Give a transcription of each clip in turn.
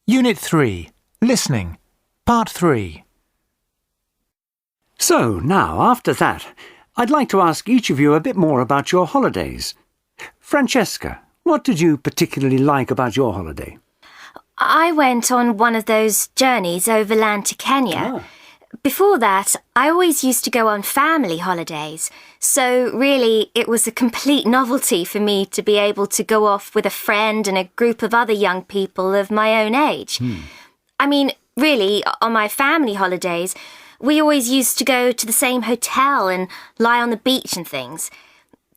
Unit 3. Listening. Part 3. So, now, after that, I'd like to ask each of you a bit more about your holidays. Francesca, what did you particularly like about your holiday? I went on one of those journeys overland to Kenya. Before that, I always used to go on family holidays, so really it was a complete novelty for me to be able to go off with a friend and a group of other young people of my own age. I mean, really, on my family holidays, we always used to go to the same hotel and lie on the beach and things.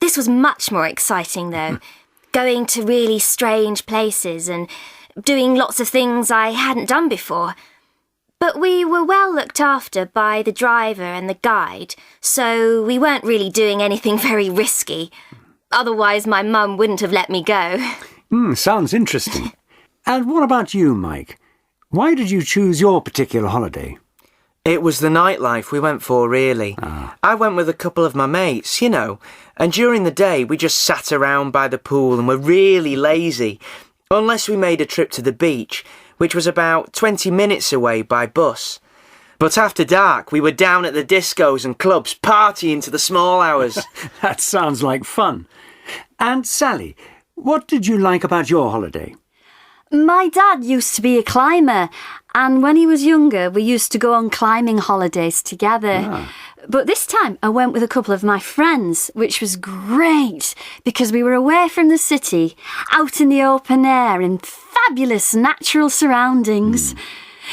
This was much more exciting, though, going to really strange places and doing lots of things I hadn't done before. But we were well looked after by the driver and the guide, so we weren't really doing anything very risky. Otherwise, my mum wouldn't have let me go. Sounds interesting. And what about you, Mike? Why did you choose your particular holiday? It was the nightlife we went for, really. I went with a couple of my mates, you know, and during the day we just sat around by the pool and were really lazy, unless we made a trip to the beach, which was about 20 minutes away by bus. But after dark, we were down at the discos and clubs partying to the small hours. That sounds like fun. And Sally, what did you like about your holiday? My dad used to be a climber, and when he was younger, we used to go on climbing holidays together. But this time I went with a couple of my friends, which was great because we were away from the city, out in the open air in fabulous natural surroundings.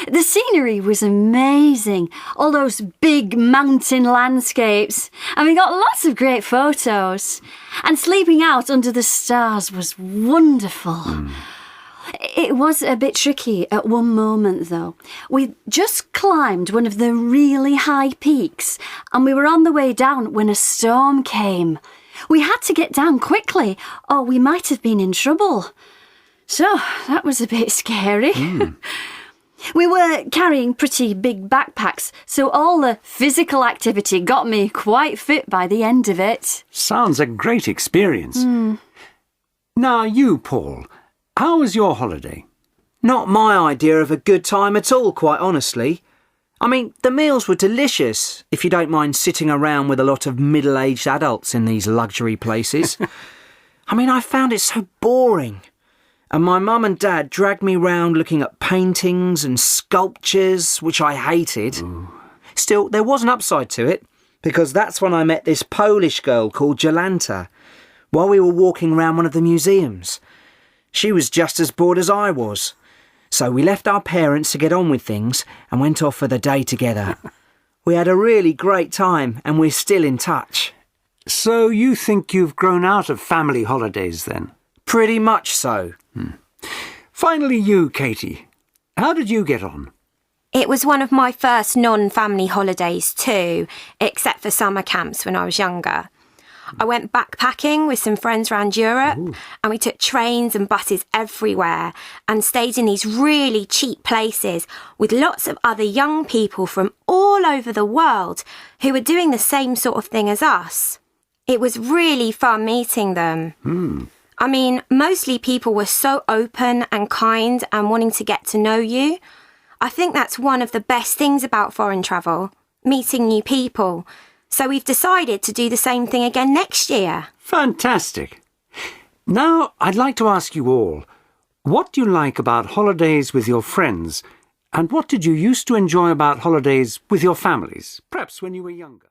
The scenery was amazing, all those big mountain landscapes, and we got lots of great photos. And sleeping out under the stars was wonderful. It was a bit tricky at one moment, though. We just climbed one of the really high peaks, and we were on the way down when a storm came. We had to get down quickly, or we might have been in trouble. So, that was a bit scary. We were carrying pretty big backpacks, so all the physical activity got me quite fit by the end of it. Sounds a great experience. Now you, Paul, how was your holiday? Not my idea of a good time at all, quite honestly. I mean, the meals were delicious, if you don't mind sitting around with a lot of middle-aged adults in these luxury places. I mean, I found it so boring. And my mum and dad dragged me round looking at paintings and sculptures, which I hated. Still, there was an upside to it, because that's when I met this Polish girl called Jolanta, while we were walking around one of the museums. She was just as bored as I was. So we left our parents to get on with things and went off for the day together. We had a really great time and we're still in touch. So you think you've grown out of family holidays then? Pretty much so. Finally you, Katie. How did you get on? It was one of my first non-family holidays too, except for summer camps when I was younger. I went backpacking with some friends around Europe and we took trains and buses everywhere and stayed in these really cheap places with lots of other young people from all over the world who were doing the same sort of thing as us. It was really fun meeting them. I mean, mostly people were so open and kind and wanting to get to know you. I think that's one of the best things about foreign travel, meeting new people. So we've decided to do the same thing again next year. Fantastic. Now, I'd like to ask you all, what do you like about holidays with your friends? And what did you used to enjoy about holidays with your families, perhaps when you were younger?